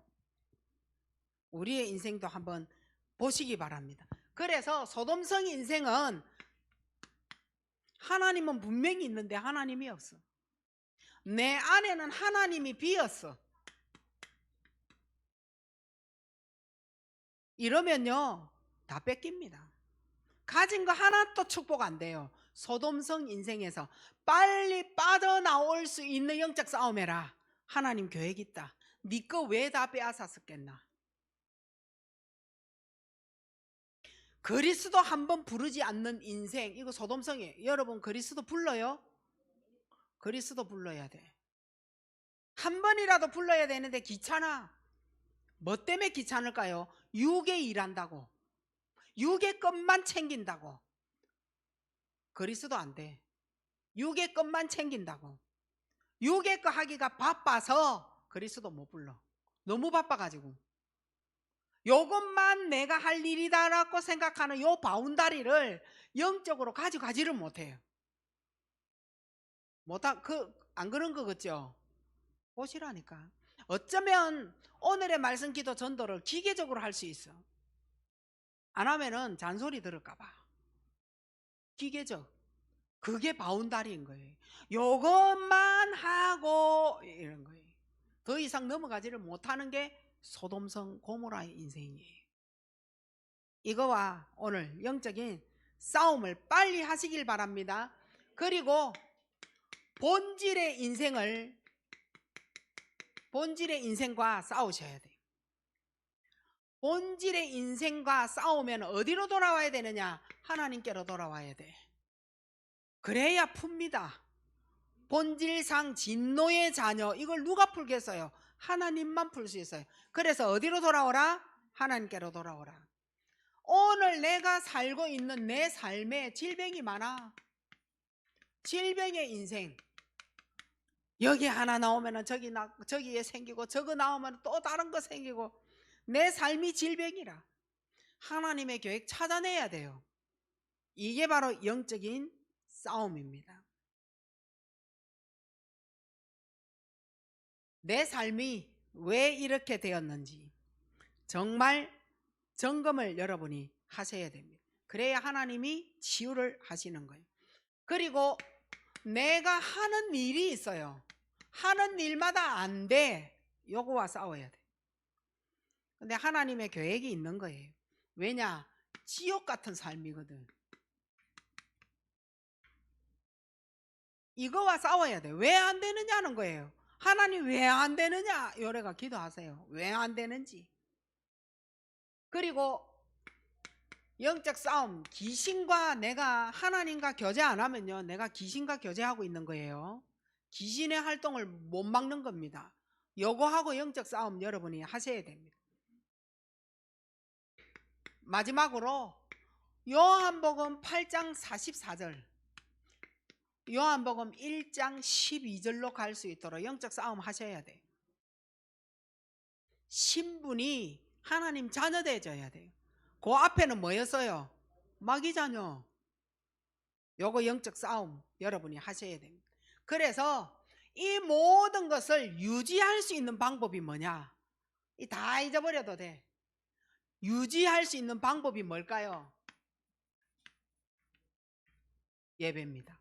우리의 인생도 한번 보시기 바랍니다. 그래서 소돔성 인생은 하나님은 분명히 있는데 하나님이 없어. 내 안에는 하나님이 비었어. 이러면요 다 뺏깁니다. 가진 거 하나도 축복 안 돼요. 소돔성 인생에서 빨리 빠져나올 수 있는 영적 싸움 해라. 하나님 계획 있다. 네 거 왜 다 빼앗았었겠나. 그리스도 한번 부르지 않는 인생, 이거 소돔성이에요. 여러분 그리스도 불러요? 그리스도 불러야 돼. 한 번이라도 불러야 되는데 귀찮아. 뭐 때문에 귀찮을까요? 육에 일한다고, 육의 것만 챙긴다고. 그리스도 안 돼. 육의 것만 챙긴다고. 육의 거 하기가 바빠서 그리스도 못 불러. 너무 바빠가지고. 요것만 내가 할 일이다라고 생각하는 요 바운다리를 영적으로 가져가지를 못해요. 안 그런 거 같죠? 보시라니까. 어쩌면 오늘의 말씀 기도 전도를 기계적으로 할 수 있어. 안 하면은 잔소리 들을까봐. 기계적. 그게 바운다리인 거예요. 요것만 하고 이런 거예요. 더 이상 넘어가지를 못하는 게 소돔성 고모라의 인생이에요. 이거와 오늘 영적인 싸움을 빨리 하시길 바랍니다. 그리고 본질의 인생과 싸우셔야 돼요. 본질의 인생과 싸우면 어디로 돌아와야 되느냐? 하나님께로 돌아와야 돼. 그래야 풉니다. 본질상 진노의 자녀, 이걸 누가 풀겠어요? 하나님만 풀 수 있어요. 그래서 어디로 돌아오라? 하나님께로 돌아오라. 오늘 내가 살고 있는 내 삶에 질병이 많아. 질병의 인생. 여기 하나 나오면 저기에 생기고, 저거 나오면 또 다른 거 생기고, 내 삶이 질병이라. 하나님의 계획 찾아내야 돼요. 이게 바로 영적인 싸움입니다. 내 삶이 왜 이렇게 되었는지 정말 점검을 여러분이 하셔야 됩니다. 그래야 하나님이 치유를 하시는 거예요. 그리고 내가 하는 일이 있어요. 하는 일마다 안 돼. 요거와 싸워야 돼. 근데 하나님의 계획이 있는 거예요. 왜냐? 지옥 같은 삶이거든. 이거와 싸워야 돼. 왜 안 되느냐는 거예요. 하나님 왜 안 되느냐? 요래가 기도하세요. 왜 안 되는지. 그리고 영적 싸움, 귀신과 내가 하나님과 교제 안 하면요, 내가 귀신과 교제하고 있는 거예요. 귀신의 활동을 못 막는 겁니다. 요거하고 영적 싸움 여러분이 하셔야 됩니다. 마지막으로 요한복음 8장 44절, 요한복음 1장 12절로 갈 수 있도록 영적 싸움 하셔야 돼요. 신분이 하나님 자녀 되어야 돼요. 그 앞에는 뭐였어요? 마귀 자녀. 요거 영적 싸움 여러분이 하셔야 됩니다. 그래서 이 모든 것을 유지할 수 있는 방법이 뭐냐? 다 잊어버려도 돼. 유지할 수 있는 방법이 뭘까요? 예배입니다.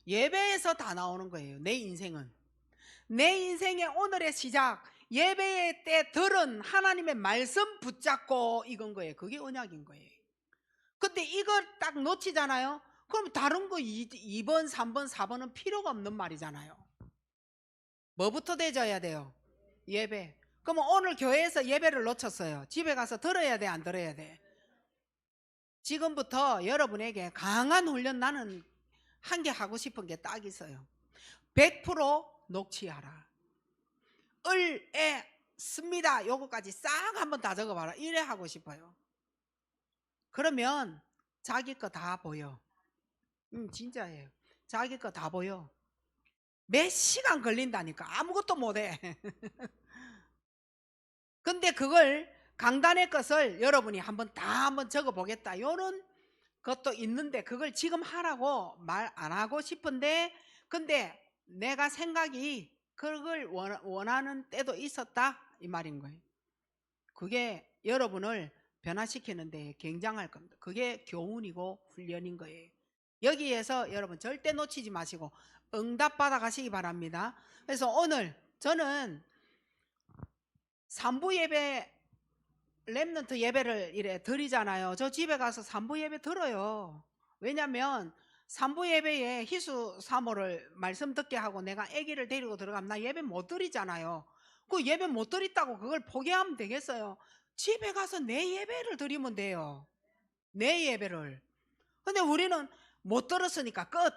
예배에서 다 나오는 거예요. 내 인생은. 내 인생의 오늘의 시작, 예배의 때 들은 하나님의 말씀 붙잡고 이건 거예요. 그게 언약인 거예요. 근데 이걸 딱 놓치잖아요. 그럼 다른 거 2번, 3번, 4번은 필요가 없는 말이잖아요. 뭐부터 되져야 돼요? 예배. 그러면 오늘 교회에서 예배를 놓쳤어요. 집에 가서 들어야 돼, 안 들어야 돼? 지금부터 여러분에게 강한 훈련, 나는 한 개 하고 싶은 게 딱 있어요. 100% 녹취하라. 씁니다. 요거까지 싹 한번 다 적어봐라. 이래 하고 싶어요. 그러면 자기 거 다 보여. 진짜예요. 자기 거 다 보여. 몇 시간 걸린다니까. 아무것도 못해. 근데 그걸 강단의 것을 여러분이 한번 적어보겠다, 요런 것도 있는데 그걸 지금 하라고 말 안 하고 싶은데, 근데 내가 생각이 그걸 원하는 때도 있었다, 이 말인 거예요. 그게 여러분을 변화시키는데 굉장할 겁니다. 그게 교훈이고 훈련인 거예요. 여기에서 여러분 절대 놓치지 마시고 응답 받아 가시기 바랍니다. 그래서 오늘 저는 3부 예배, 렘넌트 예배를 이래 드리잖아요. 저 집에 가서 3부 예배 들어요. 왜냐면 3부 예배에 희수 사모를 말씀 듣게 하고 내가 아기를 데리고 들어가면 나 예배 못 드리잖아요. 그 예배 못 드렸다고 그걸 포기하면 되겠어요? 집에 가서 내 예배를 드리면 돼요. 내 예배를. 근데 우리는 못 들었으니까 끝.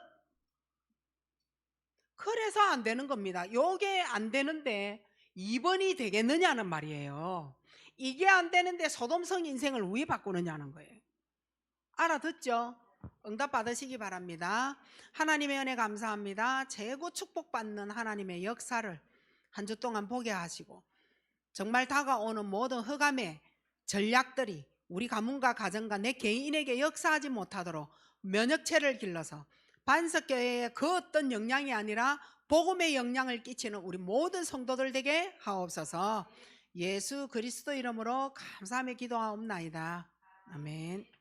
그래서 안 되는 겁니다. 요게 안 되는데 2번이 되겠느냐는 말이에요. 이게 안 되는데 소돔성 인생을 왜 바꾸느냐는 거예요. 알아듣죠? 응답 받으시기 바랍니다. 하나님의 은혜 감사합니다. 최고 축복받는 하나님의 역사를 한 주 동안 보게 하시고 정말 다가오는 모든 흑암의 전략들이 우리 가문과 가정과 내 개인에게 역사하지 못하도록 면역체를 길러서 반석교회의 그 어떤 영향이 아니라 복음의 영향을 끼치는 우리 모든 성도들 되게 하옵소서. 예수 그리스도 이름으로 감사하며 기도하옵나이다. 아멘.